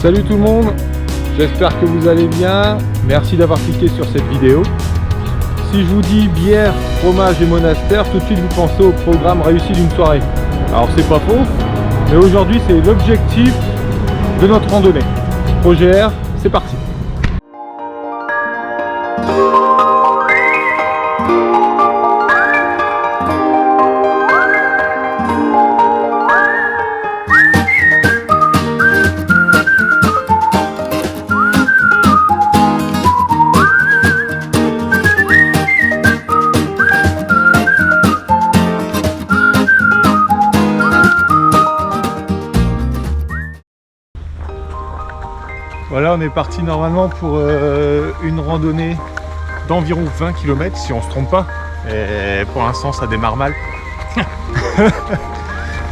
Salut tout le monde, j'espère que vous allez bien. Merci d'avoir cliqué sur cette vidéo. Si je vous dis bière, fromage et monastère, tout de suite vous pensez au programme réussi d'une soirée. Alors c'est pas faux, mais aujourd'hui c'est l'objectif de notre randonnée. Projet R, c'est parti. Voilà, on est parti normalement pour une randonnée d'environ 20 km si on se trompe pas. Et pour l'instant ça démarre mal.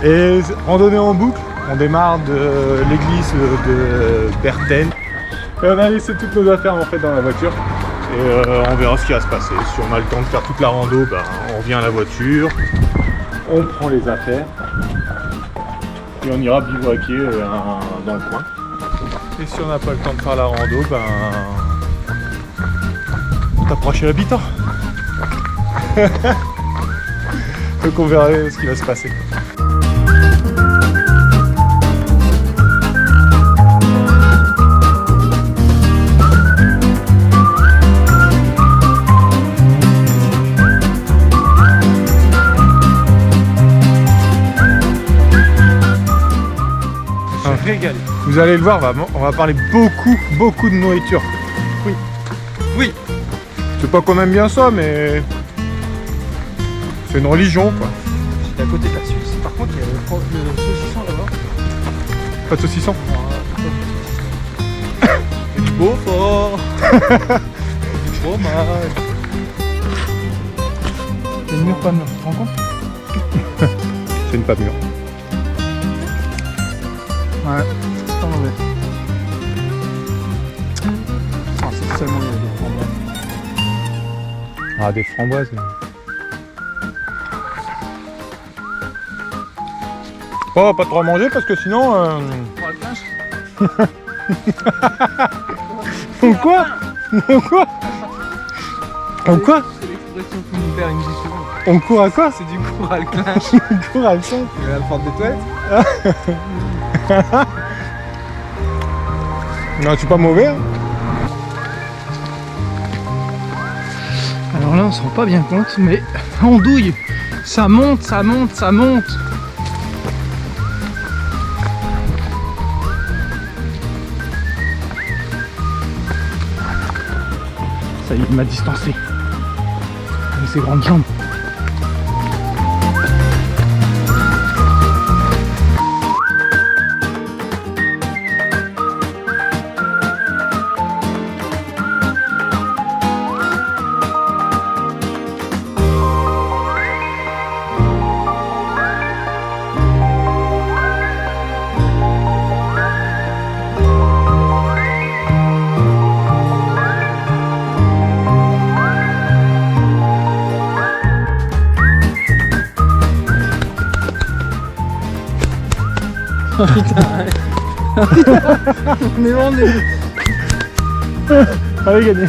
Et randonnée en boucle, on démarre de l'église de Berthen. Et on a laissé toutes nos affaires en fait dans la voiture. Et on verra ce qui va se passer. Si on a le temps de faire toute la rando, ben, on revient à la voiture, on prend les affaires et on ira bivouaquer dans le coin. Et si on n'a pas le temps de faire la rando, ben on t'approche chez l'habitant. Donc on verra ce qui va se passer. Régalé. Vous allez le voir, on va parler beaucoup de nourriture. Oui. Oui. C'est pas qu'on aime bien ça, mais c'est une religion quoi. J'étais à côté de la Suisse. Par contre, il y a le saucisson là-bas. Pas de saucisson. Et du Beaufort. Du fromage. C'est une mûre pas mûre, tu te rends compte? C'est une pas mûre. Ouais, c'est pas mauvais. Ah, c'est seulement des framboises. Ah, des framboises. Oh, pas trop manger parce que sinon... On quoi? On quoi? On quoi? C'est l'expression que mon père il me dit souvent. On court à quoi? C'est du cours à le clinch. On court à le sang. Il va à la porte des toilettes. Non, je suis pas mauvais. Hein. Alors là, on se rend pas bien compte, mais on douille. Ça monte, ça monte, ça monte. Ça y est, il m'a distancé. Avec ses grandes jambes. Oh putain, on est vraiment des... Allez, gagné.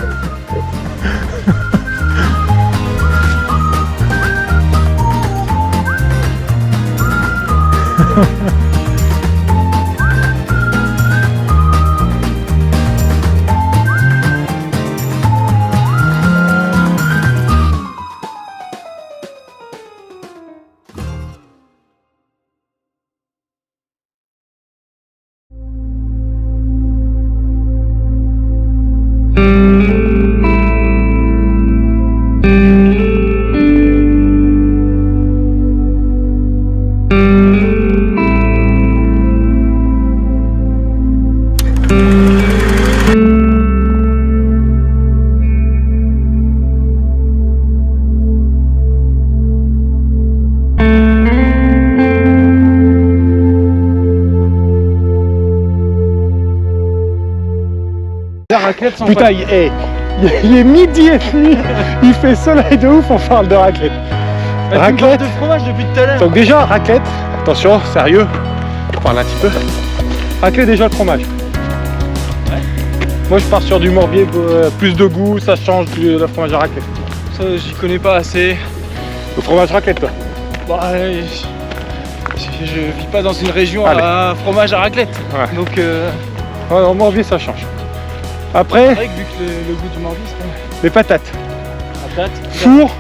Putain, il est midi et demi, il fait soleil de ouf, on parle de raclette. Raclette de fromage depuis tout à l'heure. Donc déjà, raclette, attention, sérieux, on parle un petit peu. Raclette déjà le fromage. Moi je pars sur du Morbier, plus de goût, ça change de la fromage à raclette. Ça, j'y connais pas assez. Le fromage raclette toi. Bah, je vis pas dans une région Allez. à fromage à raclette. Ouais. Donc, Ouais, en Morbier ça change. Après, c'est vrai que vu que le goût du Morbier, c'est pas les patates. patate. Four,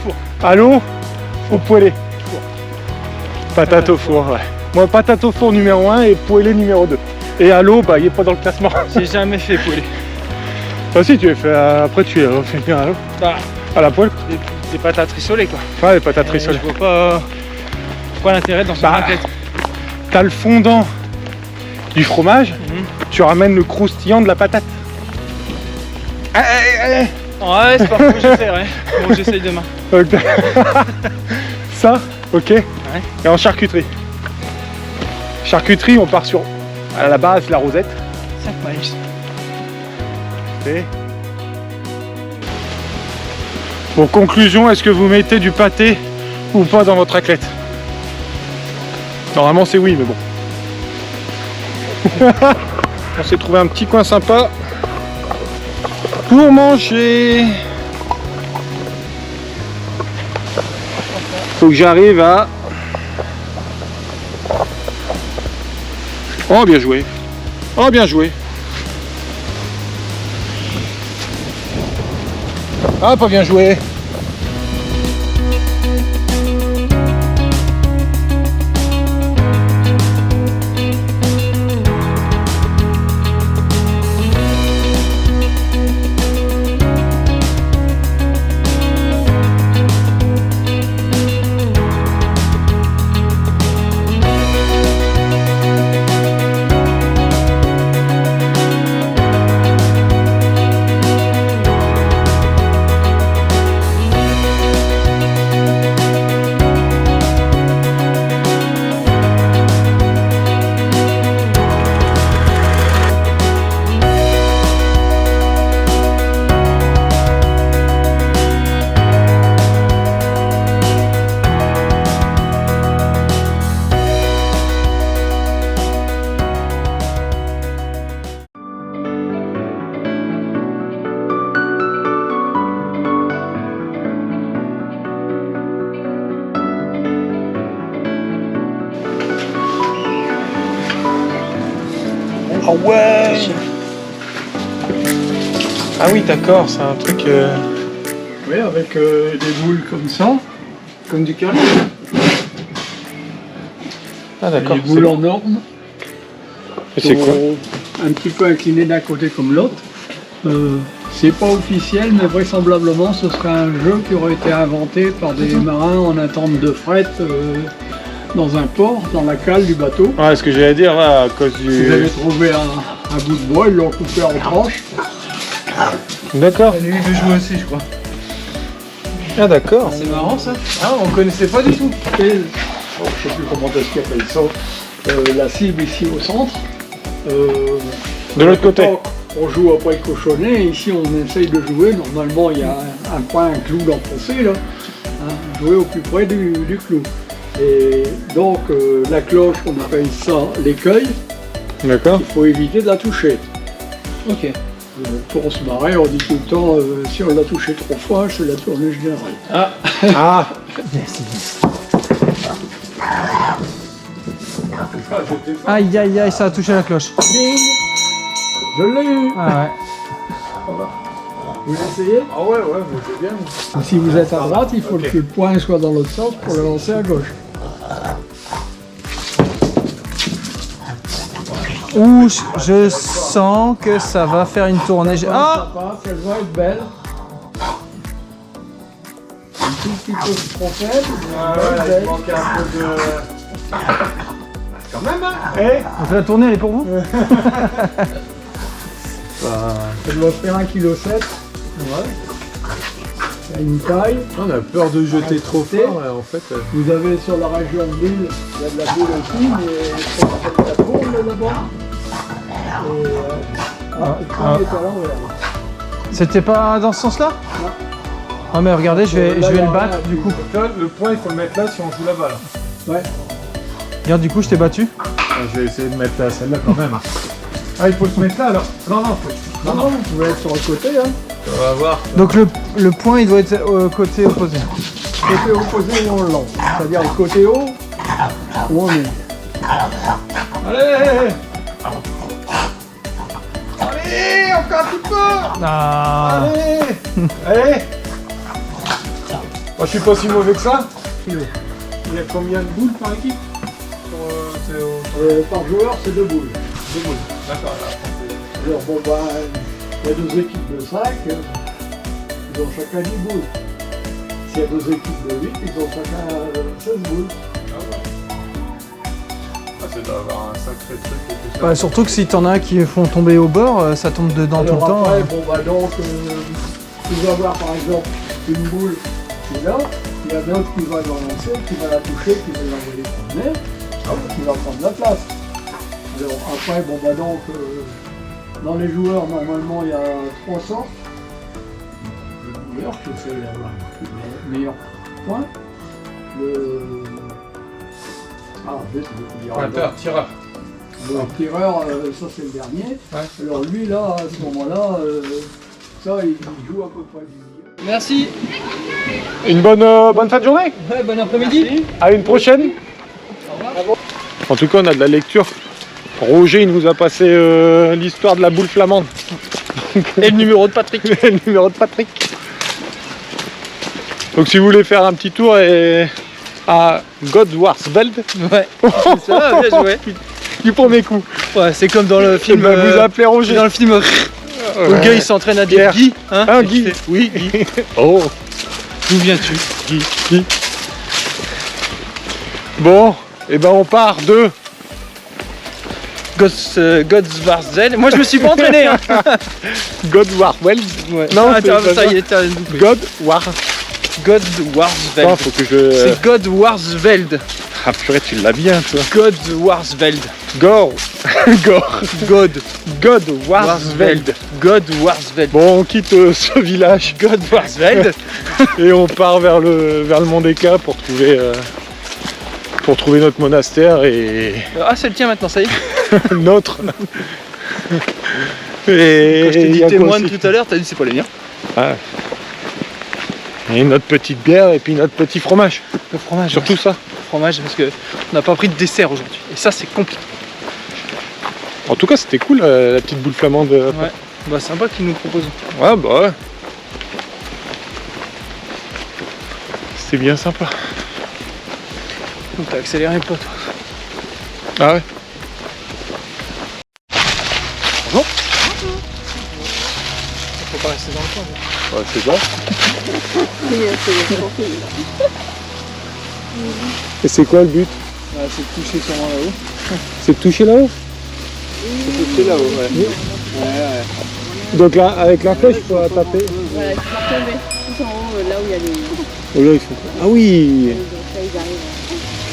Four. à l'eau ou poêlé. Four. Patate au four, ouais. Moi patate au four numéro 1 et poêlé numéro 2. Et à l'eau, bah il est pas dans le classement. J'ai jamais fait poêlé. Toi aussi tu les fais, après tu les refais bien à l'eau. Bah, À la poêle. des patates rissolées quoi. Ouais, les patates rissolées. Je vois pas pourquoi l'intérêt dans ce Bah, raclette. T'as le fondant du fromage, Mhm. tu ramènes le croustillant de la patate. Ouais, c'est pas faux, j'essaierai. Bon, j'essaye demain. Donc, ça, ok. Et en charcuterie. Charcuterie, on part sur à la base la rosette. 5 maïs. Et... Bon, conclusion, est-ce que vous mettez du pâté ou pas dans votre raclette? Normalement c'est oui, mais bon. On s'est trouvé un petit coin sympa pour manger. Faut que j'arrive à... Oh, bien joué. Oh, bien joué. Ah, pas bien joué. Ah ouais. Ah oui, d'accord, c'est un truc... Oui, avec des boules comme ça, comme du carré. Ah d'accord. Des boules en norme, C'est quoi? un petit peu inclinées d'un côté comme l'autre. C'est pas officiel, mais vraisemblablement ce serait un jeu qui aurait été inventé par des marins en attente de fret dans un port, dans la cale du bateau. Ouais, ce que j'allais dire là, à cause Ils avaient du... trouvé un bout de bois, ils l'ont coupé en tranches. D'accord. Elle a eu de jouer aussi, je crois. Ah d'accord. C'est marrant ça. Ah, on connaissait pas du tout. Et, je sais plus comment est-ce qu'ils appellent ça, la cible ici au centre. De l'autre côté. On joue après le cochonnet, ici on essaye de jouer, normalement il y a un point, un clou d'enfoncé là, hein, jouer au plus près du clou. Et donc la cloche, on appelle ça l'écueil, D'accord. il faut éviter de la toucher. Ok. Pour se marrer, on dit tout le temps, si on l'a touché 3 fois, c'est la tournée générale. Ah. Ah. Aïe aïe aïe, ça a touché la cloche. Je l'ai eu. Ah ouais. Vous essayez? Ah ouais, moi c'est bien. Si vous êtes à droite, il faut que le point soit dans l'autre sens pour le lancer à gauche. Ouh, je sens que ça va faire une tournée. Ah. Ça passe, elle va être belle. Un tout petit peu trop faible, mais belle. manque un peu de... Quand même, hein. Eh. On fait la tournée, elle est pour vous? Elle doit faire 1,7 kg. Ouais. Il y a une taille. On a peur de jeter trop fort, en fait. Vous avez sur la région de l'île, il y a de la boule aussi, mais ça s'appelle la tourne là-bas. Et le point est à l'envers. C'était pas dans ce sens-là? Non. Ah mais regardez, je vais le battre du coup. Le point, il faut le mettre là si on joue la balle. Ouais. Regarde, du coup, je t'ai battu. Je vais essayer de mettre celle-là quand même. Ah, il faut se mettre là alors. Non, non, Non, vous pouvez être sur le côté, hein. On va voir. Donc le point il doit être au côté opposé. Côté opposé où on le lance. C'est-à-dire le côté haut où on est. Allez! Allez, encore un petit peu! Ah. Allez! Allez! Moi, je suis pas si mauvais que ça. Il y a combien de boules par équipe? Par joueur, c'est 2 boules. 2 boules. D'accord, là. Alors, bon, bah, il y a 2 équipes de 5, ils ont chacun 10 boules. S'il y a 2 équipes de 8, ils ont chacun 16 boules. Ah, c'est d'avoir un sacré truc et tout ça. Bah, surtout que si t'en as qui font tomber au bord, ça tombe dedans tout le temps. Après, bon, bah, donc, tu vas avoir par exemple une boule qui est là, il y a d'autres qui va la lancer, qui va la toucher, qui va l'envoyer promener, qui va prendre la place. Alors, après, bon, bah, donc, dans les joueurs, normalement, il y a 3 sortes. Le joueur qui essaie d'avoir le meilleur point. Pointeur, tireur. Le tireur, ça c'est le dernier. Ouais. Alors lui, là, à ce moment-là, ça, il joue à peu près du milieu. Merci. Une bonne fin de journée. Ouais, bon après-midi. À une prochaine. En tout cas, on a de la lecture. Roger, il nous a passé l'histoire de la boule flamande. Et le numéro de Patrick. Le numéro de Patrick. Donc si vous voulez faire un petit tour à Godwarsveld, Ouais. Ça va, bien joué. du premier coup. Ouais, c'est comme dans le film. Vous appelez Roger. Dans le film où le gars il s'entraîne à dire Pierre. Guy. Hein, Un et Guy. tu fais, oui, Guy. Oh, D'où viens-tu? Guy. Bon, et ben on part de Godsvarszel. Moi je me suis pas entraîné. Hein. Godwarsveld. Ouais. Non, Ah, c'est pas ça ça. y est, t'as loupé. Godwarsveld. Godwarsveld. Faut que je. C'est Godwarsveld. Ah purée, tu l'as bien, toi. Godwarsveld. Gore. Gore. Godwarsveld. Godwarsveld. Bon, on quitte ce village Godwarsveld. et on part vers le Mont des Cas pour trouver notre monastère et Ah, c'est le tien maintenant, ça y est. notre. Quand Et je t'ai il y dit a quoi témoin aussi tout à l'heure, t'as dit c'est pas les miens. Ah. Et notre petite bière et puis notre petit fromage. Le fromage. Surtout ça. Le fromage parce que on n'a pas pris de dessert aujourd'hui. Et ça c'est compliqué. En tout cas, c'était cool la petite boule flamande. Ouais. Bah sympa qu'ils nous proposent. Ouais, bah ouais. C'était bien sympa. Donc t'as accéléré un peu toi. Ah ouais. Bonjour. Faut pas rester dans le coin. Ouais, c'est ça. Et c'est quoi le but? C'est de toucher sûrement là-haut. C'est de toucher là-haut? Toucher là-haut, ouais. Donc là, avec la flèche, il faut taper. Voilà, il faut tomber tout en haut, là où il y a les... Oh là, il faut... Ah oui! Donc là, ils arrivent.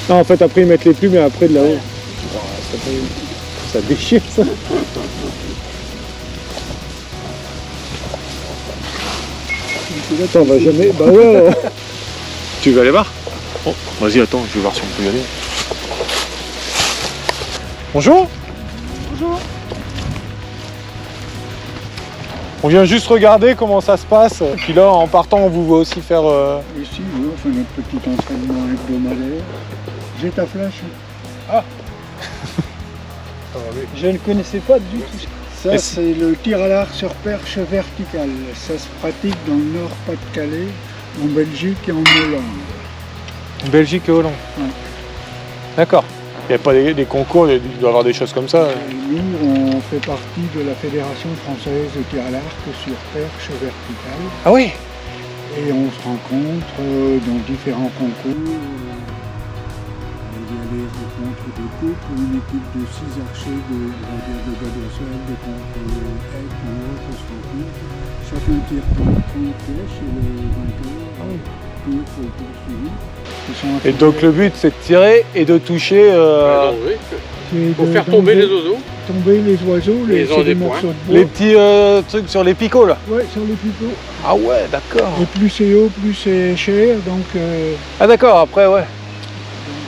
Non, en fait, après, ils mettent les plumes et après de là-haut. Ça déchire, ça. Attends, on va jamais... Bah ouais. Tu veux aller voir? Oh, vas-y, attends, je vais voir si on peut y aller. Bonjour. Bonjour. On vient juste regarder comment ça se passe. Puis là, en partant, on vous voit aussi faire... Ici, on fait notre petit entraînement hebdomadaire. J'ai ta flash. Je ne connaissais pas du tout. Ça, c'est le tir à l'arc sur perche verticale. Ça se pratique dans le Nord-Pas-de-Calais, en Belgique et en Hollande. Belgique et Hollande. Ouais. D'accord. Il n'y a pas des concours, il doit y avoir des choses comme ça. Nous, on fait partie de la Fédération française de tir à l'arc sur perche verticale. Ah oui. Et on se rencontre dans différents concours. Il y a des rencontres de couple, une équipe de 6 archers de Godwarsveld contre Eck ou autre se rencontre. Chacun tire 30 flèches et le vainqueur peut poursuivre. Et donc le but, c'est de tirer et de toucher... Pour faire tomber les oiseaux. Tomber les oiseaux, c'est des morceaux de bois. les petits trucs sur les picots, là. Ouais, sur les picots. Ah ouais, d'accord. Et plus c'est haut, plus c'est cher, donc... Ah d'accord, après, ouais.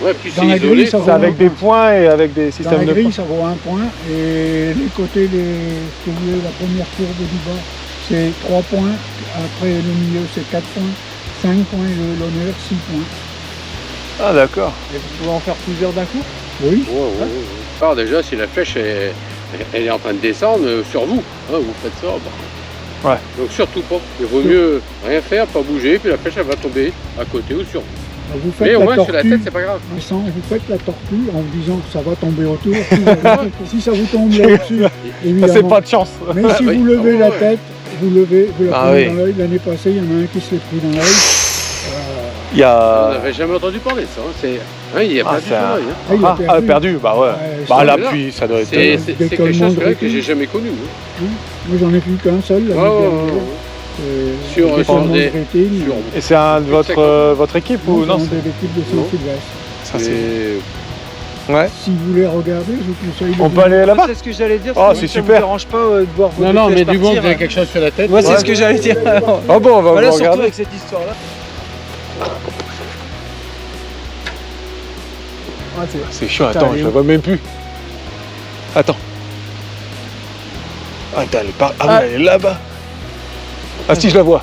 Ouais, puis c'est Dans la isolé. grille, ça C'est vaut avec des points et avec des Dans systèmes la de grille, points. ça vaut 1 point. Et les côtés, si vous voulez, la première courbe du bas, c'est 3 points. Après, le milieu, c'est 4 points. 5 points et l'honneur, 6 points. Ah d'accord. Et vous pouvez en faire plusieurs d'un coup? Oui. Ouais. Alors déjà, si la flèche elle est en train de descendre sur vous, hein, vous faites ça. Bah. Ouais. Donc surtout pas. Il vaut mieux rien faire, pas bouger, puis la flèche elle va tomber à côté ou sur vous. Vous faites Mais au la moins sur la tortue, tête, c'est pas grave. Vincent, vous faites la tortue en vous disant que ça va tomber autour. Si ça vous tombe là-dessus, évidemment. C'est pas de chance. Mais si oui. vous levez Ah la ouais. tête, vous levez, vous la Ah prenez oui. dans l'œil. L'année passée, il y en a un qui se l'est pris dans l'œil. Il y On a. n'avait jamais entendu parler de ça. Hein. Il y a Ah, pas du c'est un- tout. Hein. Il a Ah, perdu, bah ouais. Ouais, Bah ça, l'appui, ça doit être. C'est quelque décollement chose de que recul. j'ai jamais connu. Hein. Moi, j'en ai vu qu'un seul. l'année Ouais, ouais, dernière. ouais. Sur Sur des- rétine, Sur- Et c'est un de votre équipe ou non? de l'équipe de Saint-Sylvestre. Ça, c'est- Mais- Ouais. Si vous voulez regarder, je vous conseille de On peut aller là-bas? C'est ce que j'allais dire. Oh, si c'est ça vous super. dérange pas de voir vos Non, deux mais flèches du moment que partir, vous avez quelque chose sur la tête. Ouais, c'est Ouais. ce que j'allais dire. Ah bon, on va Voilà, vous surtout regarder. avec cette histoire-là. C'est chaud, Putain, attends, elle est je la où vois même plus. Attends. Attends, elle est pas. Ah, Ah. mais elle est là-bas. Ah si, je la vois.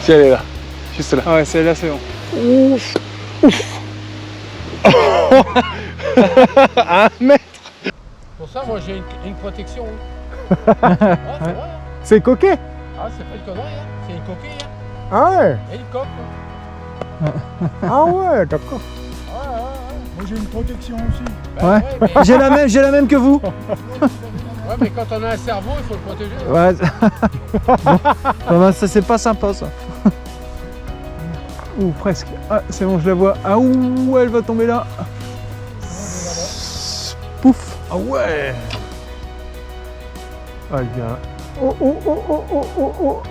Si, elle est là. Juste là. Ah ouais, celle-là, c'est bon. Ouf. Un mètre. Pour ça, moi j'ai une protection. Ah, c'est vrai. C'est coquet. Ah, c'est pas une connerie. Hein. C'est une coquille. Hein. Ah ouais. Et une coque. Ah ouais, d'accord. Moi, j'ai une protection aussi. Bah, Ouais. mais, J'ai la même que vous. ouais, mais quand on a un cerveau, il faut le protéger. Ouais. Bon, bah, ça c'est pas sympa ça. Ouh, presque. Ah, c'est bon, je la vois. Ah ouh, elle va tomber là. Pouf. Ah ouais. Ah, elle vient là. Oh, oh, oh, oh, oh, oh, oh.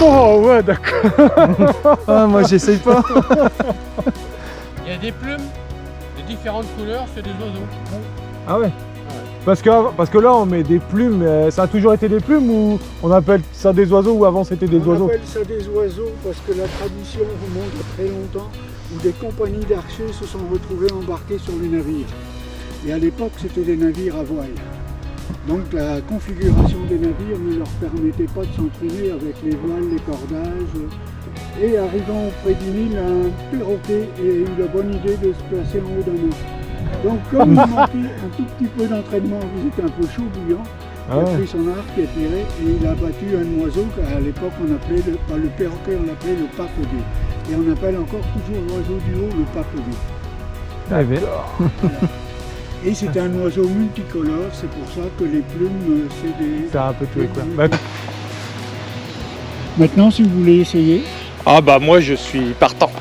Oh ouais, d'accord. Ah, moi j'essaye pas. Il y a des plumes de différentes couleurs sur des oiseaux. Ah ouais. Parce que là on met des plumes, ça a toujours été des plumes ou on appelle ça des oiseaux ou avant c'était des On oiseaux? appelle ça des oiseaux parce que la tradition remonte à très longtemps où des compagnies d'archers se sont retrouvées embarquées sur les navires. Et à l'époque, c'était des navires à voile. Donc la configuration des navires ne leur permettait pas de s'entraîner avec les voiles, les cordages. Et arrivant auprès du Nil, un perroquet a eu la bonne idée de se placer en haut d'un mât. Donc comme il manquait un tout petit peu d'entraînement, il était un peu chaud bouillant, il a pris son arc et tiré et il a battu un oiseau qu'à l'époque on appelait, le perroquet on l'appelait le papaudet. Et on appelle encore toujours l'oiseau du haut le papaudet. Ah, bien. Et c'est un oiseau multicolore, c'est pour ça que les plumes, c'est des... C'est un peu tout quoi. Maintenant, si vous voulez essayer, Ah bah moi je suis partant.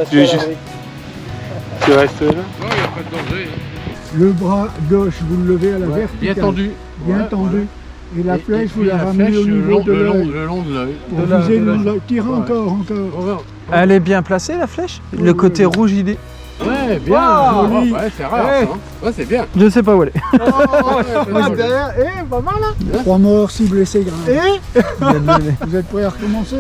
Tu restes là? Non, il n'y a pas de danger. le bras gauche, vous le levez à la Bien verticale. tendu. Bien Ouais, tendu. Et la Et flèche, vous puis la la ramenez flèche au niveau de l'œil. le long de l'œil. Pour de la- viser de le la- l'œil. Tirez Ouais. encore. Elle est bien placée la flèche. Le Oui, côté oui. rouge il est. Ouais, bien. Wow, joli. Ouais, c'est rare. Ouais. Ça, hein. Ouais, c'est bien. Je sais pas où elle est. derrière, pas mal là. 3 morts, 6 blessés graves. Elle Vous êtes prêts à recommencer?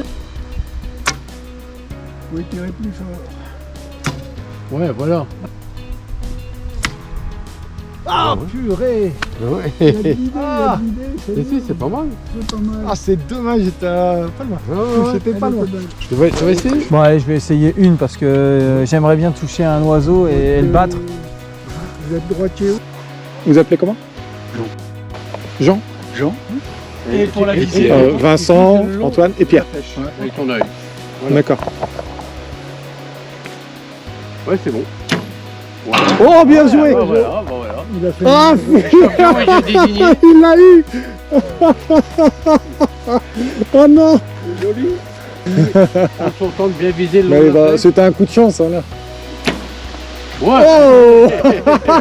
Vous pouvez tirer plus fort. Ouais, voilà. Ah purée. Il y a de l'idée, il y a de l'idée. C'est pas mal. C'est pas mal. Ah c'est dommage, j'étais pas loin. J'étais pas Elle loin. était belle. Tu vas essayer? Bon allez, je vais essayer une parce que j'aimerais bien toucher un oiseau et le battre. Vous êtes droitier. Vous appelez comment? Jean. Jean. Et pour la visée. Vincent, Antoine et Pierre. Avec ton œil. D'accord. Ouais, c'est bon. Oh bien joué. Ah, voilà, voilà. Il a fait Ah, Champion, il est désigné. il l'a eu. Oh non. joli. On s'entend de bien viser le long Mais de la bah, tête. c'était un coup de chance hein, là. Ouais. Oh.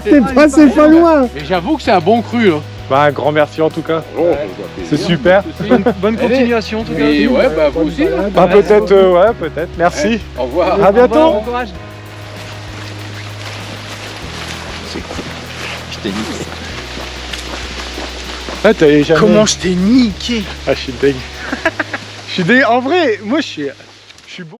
T'es passé pas loin. Et j'avoue que c'est un bon cru. Hein. Bah un grand merci en tout cas. C'est super. Bonne continuation en tout cas. Et ouais, bah vous aussi. Hein. Ah peut-être, ouais peut-être. Merci. Au revoir. À bientôt. Bon courage. Ah, t'avais jamais... Comment je t'ai niqué. Ah, je suis dingue. Je suis dingue. En vrai, moi, je suis... Je suis bon.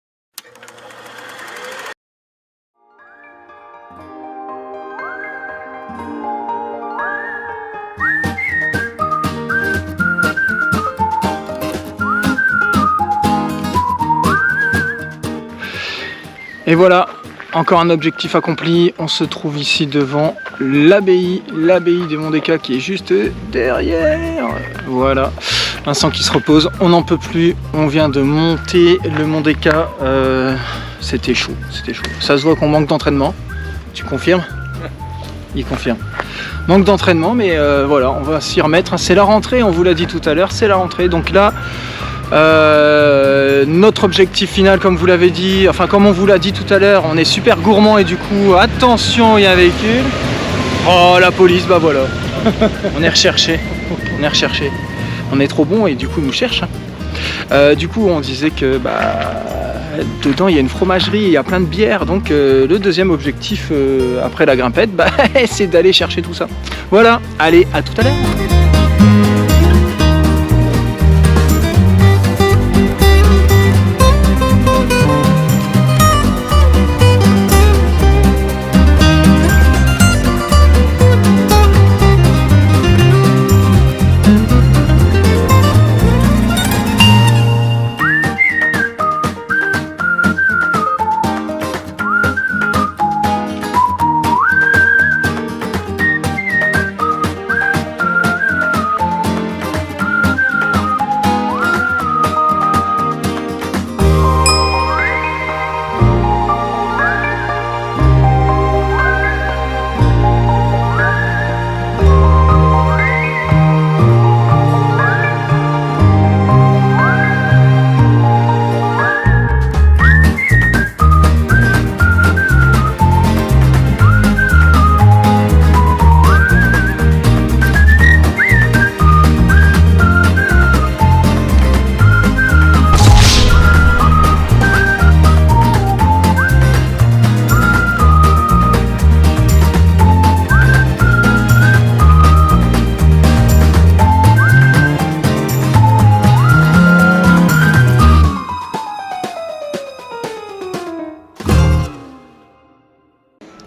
Et voilà, encore un objectif accompli. On se trouve ici devant l'abbaye des Monts des Cats qui est juste derrière. Voilà, Vincent qui se repose, on n'en peut plus. On vient de monter le Mont des Cats. C'était chaud, c'était chaud. Ça se voit qu'on manque d'entraînement. Tu confirmes? Il confirme. Manque d'entraînement, mais voilà, on va s'y remettre. C'est la rentrée, on vous l'a dit tout à l'heure, c'est la rentrée. Donc là, notre objectif final, comme vous l'avez dit, enfin comme on vous l'a dit tout à l'heure, on est super gourmand et du coup, attention, il y a un véhicule. Oh, la police, bah voilà. On est recherché, on est recherché. On est trop bon et du coup, ils nous cherchent. Du coup, on disait que dedans, il y a une fromagerie, il y a plein de bières. Donc, le deuxième objectif après la grimpette, c'est d'aller chercher tout ça. Voilà, allez, à tout à l'heure.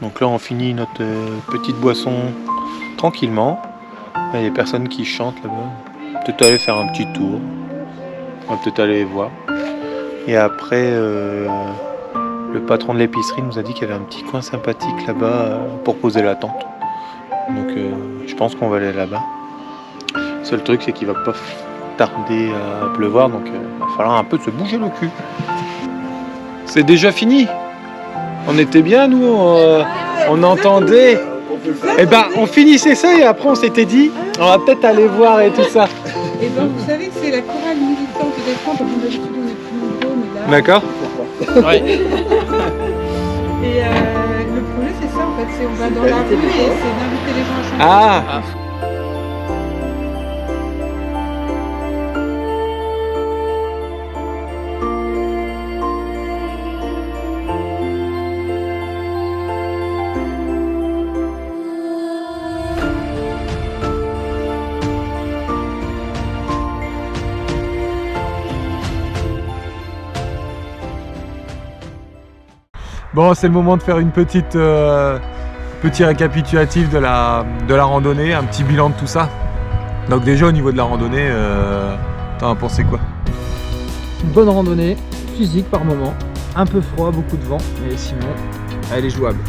Donc là on finit notre petite boisson tranquillement. Il y a des personnes qui chantent là-bas. Peut-être aller faire un petit tour. On va peut-être aller voir. Et après le patron de l'épicerie nous a dit qu'il y avait un petit coin sympathique là-bas pour poser la tente. Donc je pense qu'on va aller là-bas. Le seul truc c'est qu'il va pas tarder à pleuvoir, donc il va falloir un peu se bouger le cul. C'est déjà fini. On était bien, nous, on entendait. Eh ben, on finissait ça et après on s'était dit, on va peut-être aller voir et tout ça. Et ben, vous savez que c'est la chorale militante des camps, parce que d'habitude on est plus nombreux, mais là. D'accord. Ouais. Et le projet c'est ça en fait, c'est on va dans la rue et c'est d'inviter les gens à chanter. Ah. Bon, c'est le moment de faire une petit récapitulatif de la randonnée, un petit bilan de tout ça. Donc déjà au niveau de la randonnée, t'en as pensé quoi? Une bonne randonnée, physique par moment, un peu froid, beaucoup de vent, mais sinon, elle est jouable.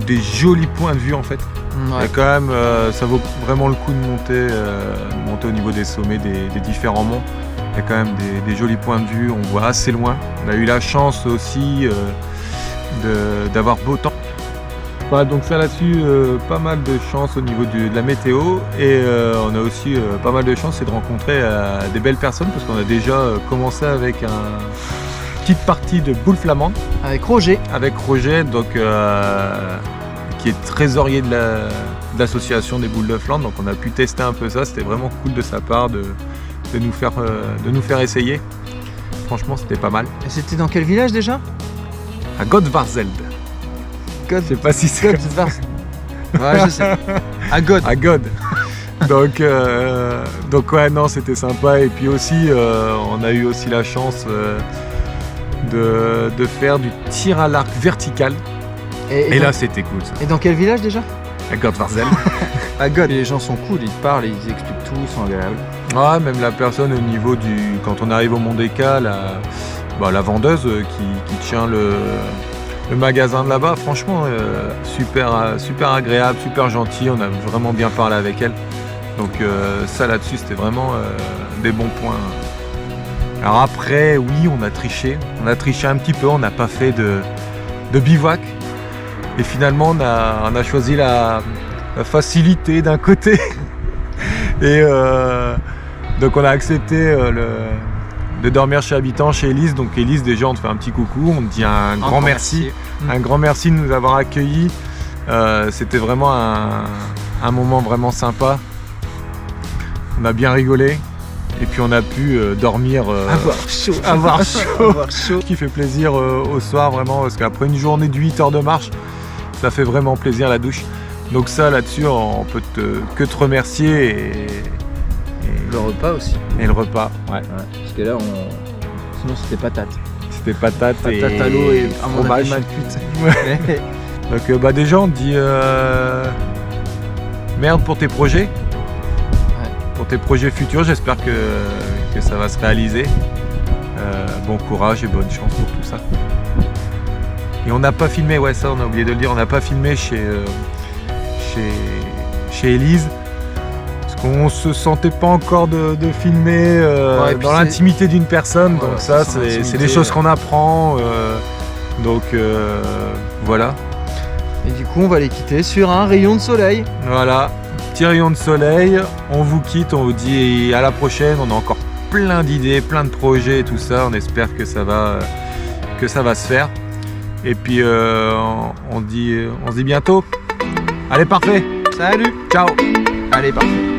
Des jolis points de vue en fait. Ouais. Et quand même, ça vaut vraiment le coup de monter au niveau des sommets des différents monts. Il y a quand même des jolis points de vue, on voit assez loin. On a eu la chance aussi d'avoir beau temps. Voilà, donc ça là-dessus, pas mal de chance au niveau de la météo et on a aussi pas mal de chance de rencontrer des belles personnes parce qu'on a déjà commencé avec une petite partie de boule flamande. Avec Roger. Avec Roger, donc, qui est trésorier de l'association des boules de Flandre, donc on a pu tester un peu ça, c'était vraiment cool de sa part de nous faire essayer. Franchement, c'était pas mal. Et c'était dans quel village déjà? À Godvarzeld. Je sais pas si c'est Godvarzeld. Ouais, je sais. À God. À God. Donc ouais, non, c'était sympa. Et puis aussi, on a eu aussi la chance de faire du tir à l'arc vertical. Et là, c'était cool ça. Et dans quel village déjà? À Gottwarzel. À God. Les gens sont cool, ils te parlent, ils expliquent tout, ils sont agréables. Ouais, même la personne au niveau du... Quand on arrive au Mont des Cas, la vendeuse qui tient le magasin de là-bas, franchement, super agréable, super gentil, on a vraiment bien parlé avec elle. Donc ça là-dessus, c'était vraiment des bons points. Alors après, oui, on a triché un petit peu, on n'a pas fait de bivouac. Et finalement, on a choisi la facilité d'un côté. Et donc on a accepté de dormir chez Habitant, chez Élise. Donc Élise, déjà, on te fait un petit coucou, on te dit un grand merci. Un grand merci de nous avoir accueillis. C'était vraiment un moment vraiment sympa. On a bien rigolé. Et puis on a pu dormir, avoir chaud. Ce qui fait plaisir au soir vraiment, parce qu'après une journée de 8 heures de marche, ça fait vraiment plaisir la douche. Donc ça là-dessus, on peut que te remercier et Le repas aussi. Et le repas, ouais. Parce que là, sinon c'était patate. C'était patate À l'eau et à mon fromage. avis mal cuite. Ouais. Donc déjà on te dit merde pour tes projets. Pour tes projets futurs, j'espère que ça va se réaliser. Bon courage et bonne chance pour tout ça. Et on n'a pas filmé, ouais ça on a oublié de le dire, on n'a pas filmé chez Élise. Parce qu'on se sentait pas encore de filmer dans l'intimité d'une personne. Voilà, donc ça c'est des choses qu'on apprend. Voilà. Et du coup on va les quitter sur un rayon de soleil. Voilà, petit rayon de soleil, on vous quitte, on vous dit à la prochaine, on a encore plein d'idées, plein de projets et tout ça, on espère que ça va se faire. Et puis on se dit bientôt. Allez, parfait. Salut. Ciao. Allez, parfait.